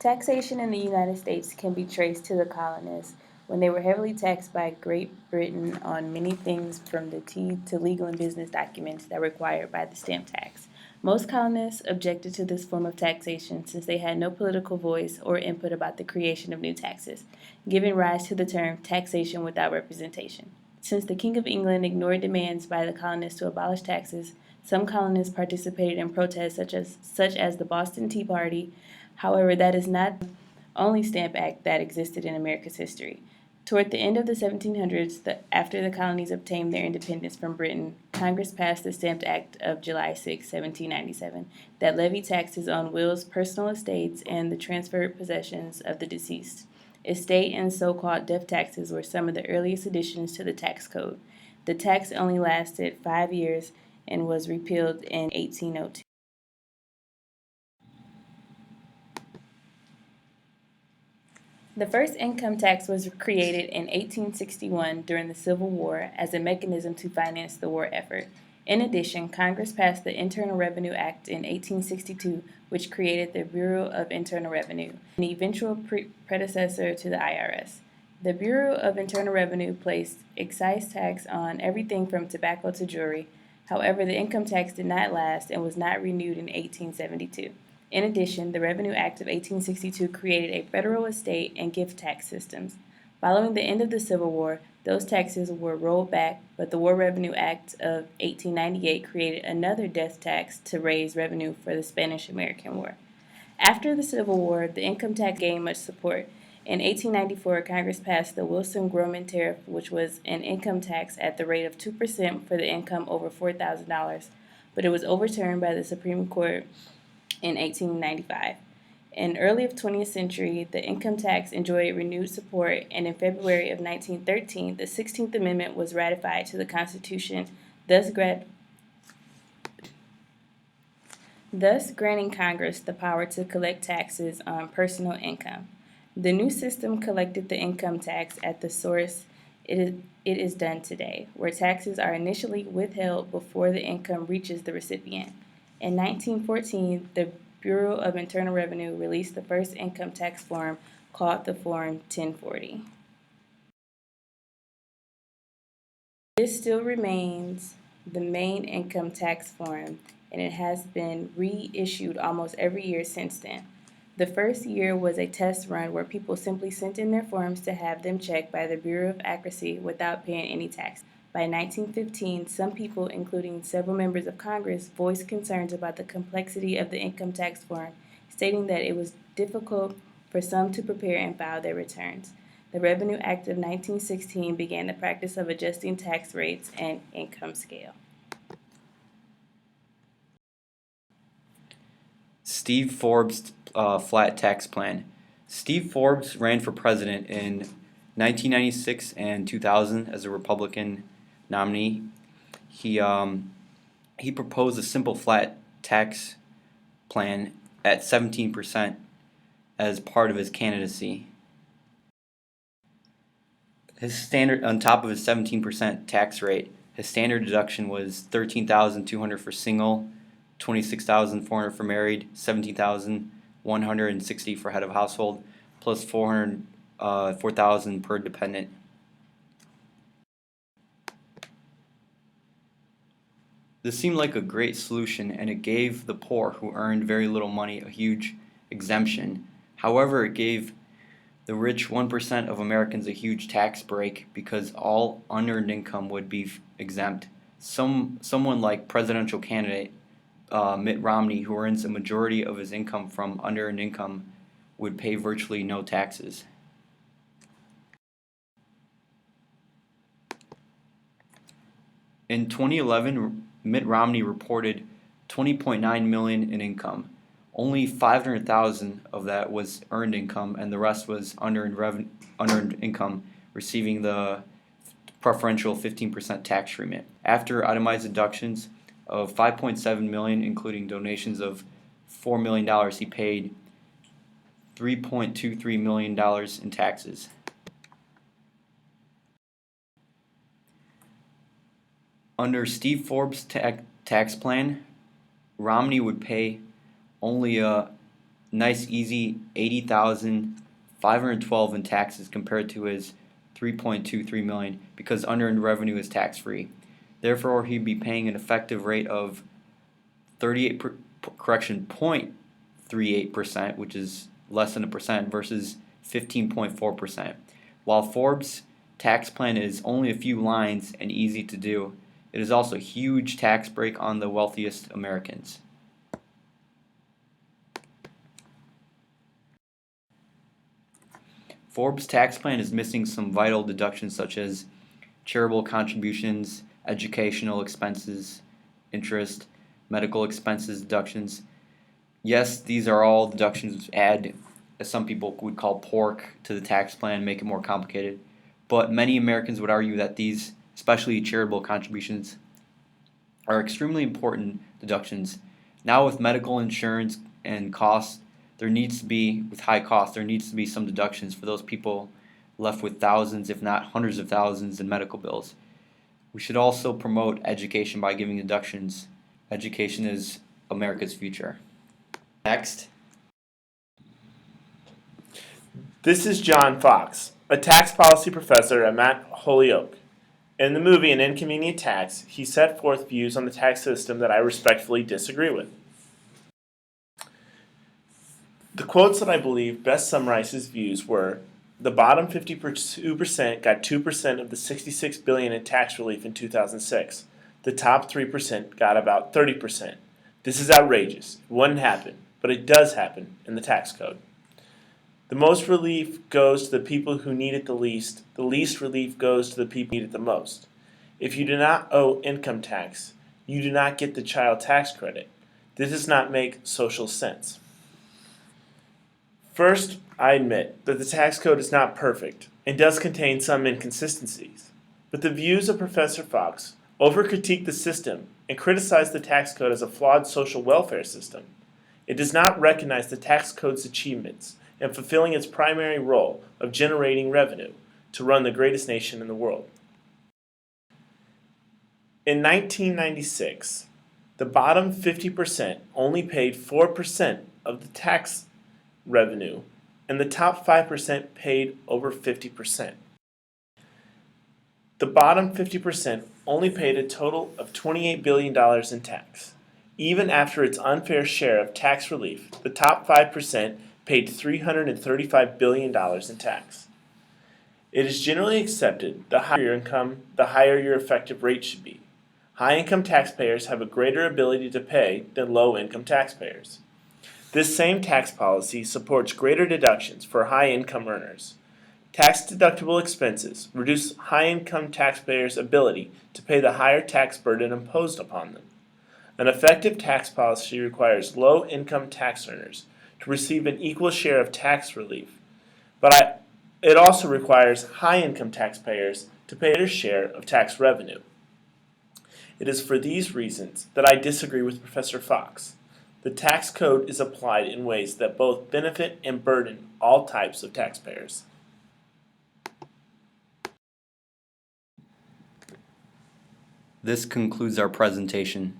Taxation in the United States can be traced to the colonists when they were heavily taxed by Great Britain on many things from the tea to legal and business documents that were required by the stamp tax. Most colonists objected to this form of taxation since they had no political voice or input about the creation of new taxes, giving rise to the term taxation without representation. Since the King of England ignored demands by the colonists to abolish taxes, some colonists participated in protests such as the Boston Tea Party. However, that is not the only stamp act that existed in America's history. Toward the end of the 1700s, after the colonies obtained their independence from Britain, Congress passed the Stamp Act of July 6, 1797, that levied taxes on wills, personal estates, and the transferred possessions of the deceased. Estate and so-called death taxes were some of the earliest additions to the tax code. The tax only lasted 5 years and was repealed in 1802. The first income tax was created in 1861 during the Civil War as a mechanism to finance the war effort. In addition, Congress passed the Internal Revenue Act in 1862, which created the Bureau of Internal Revenue, an eventual predecessor to the IRS. The Bureau of Internal Revenue placed excise tax on everything from tobacco to jewelry. However, the income tax did not last and was not renewed in 1872. In addition, the Revenue Act of 1862 created a federal estate and gift tax systems. Following the end of the Civil War, those taxes were rolled back, but the War Revenue Act of 1898 created another death tax to raise revenue for the Spanish-American War. After the Civil War, the income tax gained much support. In 1894, Congress passed the Wilson-Groman Tariff, which was an income tax at the rate of 2% for the income over $4,000, but it was overturned by the Supreme Court in 1895. In early 20th century, the income tax enjoyed renewed support, and in February of 1913, the 16th Amendment was ratified to the Constitution, thus granting Congress the power to collect taxes on personal income. The new system collected the income tax at the source it is done today, where taxes are initially withheld before the income reaches the recipient. In 1914, the Bureau of Internal Revenue released the first income tax form called the Form 1040. This still remains the main income tax form, and it has been reissued almost every year since then. The first year was a test run where people simply sent in their forms to have them checked by the Bureau of Accuracy without paying any tax. By 1915, some people, including several members of Congress, voiced concerns about the complexity of the income tax form, stating that it was difficult for some to prepare and file their returns. The Revenue Act of 1916 began the practice of adjusting tax rates and income scale. Steve Forbes' flat tax plan. Steve Forbes ran for president in 1996 and 2000 as a Republican nominee. He proposed a simple flat tax plan at 17% as part of his candidacy. His standard, on top of his 17% tax rate, his standard deduction was $13,200 for single, $26,400 for married, $17,160 for head of household, plus $4,000 per dependent. This seemed like a great solution, and it gave the poor who earned very little money a huge exemption. However, it gave the rich 1% of Americans a huge tax break because all unearned income would be exempt. Someone like presidential candidate Mitt Romney, who earns a majority of his income from unearned income, would pay virtually no taxes. In 2011, Mitt Romney reported $20.9 million in income. Only $500,000 of that was earned income, and the rest was unearned income, receiving the preferential 15% tax treatment. After itemized deductions of $5.7 million, including donations of $4 million, he paid $3.23 million in taxes. Under Steve Forbes' tax plan, Romney would pay only nice easy $80,512 in taxes compared to his $3.23 million because unearned revenue is tax free. Therefore, he'd be paying an effective rate of 0.38%, which is less than a percent, versus 15.4%. While Forbes' tax plan is only a few lines and easy to do, it is also a huge tax break on the wealthiest Americans. Forbes' tax plan is missing some vital deductions such as charitable contributions, educational expenses, interest, medical expenses deductions. Yes, these are all deductions which add, as some people would call pork, to the tax plan, make it more complicated. But many Americans would argue that these, especially charitable contributions, are extremely important deductions. Now with medical insurance and costs, with high costs, there needs to be some deductions for those people left with thousands, if not hundreds of thousands in medical bills. We should also promote education by giving deductions. Education is America's future. Next. This is John Fox, a tax policy professor at Mount Holyoke. In the movie An Inconvenient Tax, he set forth views on the tax system that I respectfully disagree with. The quotes that I believe best summarize his views were, the bottom 52% got 2% of the $66 billion in tax relief in 2006. The top 3% got about 30%. This is outrageous. It wouldn't happen, but it does happen in the tax code. The most relief goes to the people who need it the least. The least relief goes to the people who need it the most. If you do not owe income tax, you do not get the child tax credit. This does not make social sense. First, I admit that the tax code is not perfect and does contain some inconsistencies. But the views of Professor Fox over-critique the system and criticize the tax code as a flawed social welfare system. It does not recognize the tax code's achievements in fulfilling its primary role of generating revenue to run the greatest nation in the world. In 1996, the bottom 50% only paid 4% of the tax revenue, and the top 5% paid over 50%. The bottom 50% only paid a total of $28 billion in tax. Even after its unfair share of tax relief, the top 5% paid $335 billion in tax. It is generally accepted the higher your income, the higher your effective rate should be. High-income taxpayers have a greater ability to pay than low-income taxpayers. This same tax policy supports greater deductions for high-income earners. Tax-deductible expenses reduce high-income taxpayers' ability to pay the higher tax burden imposed upon them. An effective tax policy requires low-income tax earners to receive an equal share of tax relief, but it also requires high-income taxpayers to pay their share of tax revenue. It is for these reasons that I disagree with Professor Fox. The tax code is applied in ways that both benefit and burden all types of taxpayers. This concludes our presentation.